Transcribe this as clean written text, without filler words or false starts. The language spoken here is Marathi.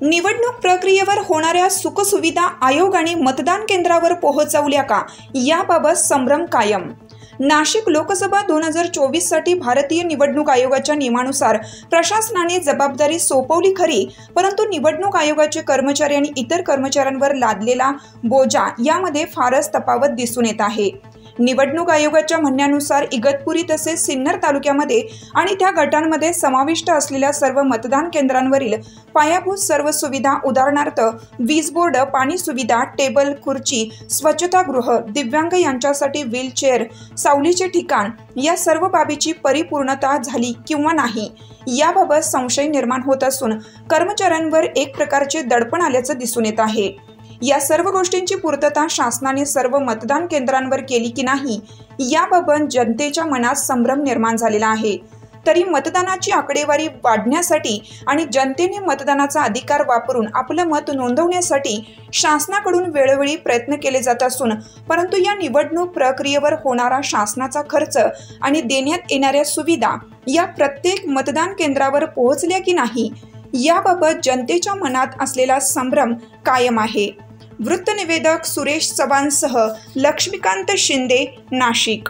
निवडणूक प्रक्रियेवर होणाऱ्या सुखसुविधा आयोगाने मतदान केंद्रावर पोहोचवल्या का, याबाबत संभ्रम कायम। नाशिक लोकसभा 2024 साठी भारतीय निवडणूक आयोगाच्या नियमानुसार प्रशासनाने जबाबदारी सोपवली खरी, परंतु निवडणूक आयोगाचे कर्मचारी आणि इतर कर्मचाऱ्यांवर लादलेला बोजा यामध्ये फारच तफावत दिसून येत आहे। निवडणूक आयोगाच्या म्हणण्यानुसार इगतपुरी तसेच सिन्नर तालुक्यामध्ये आणि त्या गटांमध्ये समाविष्ट असलेल्या सर्व मतदान केंद्रांवरील पायाभूत सर्व सुविधा, उदाहरणार्थ वीज बोर्ड, पाणी सुविधा, टेबल, खुर्ची, स्वच्छतागृह, दिव्यांग यांच्यासाठी व्हीलचेअर, सावलीचे ठिकाण या सर्व बाबीची परिपूर्णता झाली किंवा नाही याबाबत संशय निर्माण होत असून कर्मचाऱ्यांवर एक प्रकारचे दडपण आल्याचं दिसून येत आहे। या सर्व गोष्टींची पूर्तता शासनाने सर्व मतदान केंद्रांवर केली की नाही याबाबत जनतेच्या मनात संभ्रम निर्माण झालेला आहे। तरी मतदानाची आकडेवारी वाढण्यासाठी आणि जनतेने मतदानाचा अधिकार वापरून आपलं मत नोंदवण्यासाठी शासनाकडून वेळोवेळी प्रयत्न केले जात असून, परंतु या निवडणूक प्रक्रियेवर होणारा शासनाचा खर्च आणि देण्यात येणाऱ्या सुविधा या प्रत्येक मतदान केंद्रावर पोहोचल्या की नाही याबाबत जनतेच्या मनात असलेला संभ्रम कायम आहे। वृत्तनिवेदक सुरेश चव्हाणसह लक्ष्मीकांत शिंदे, नाशिक।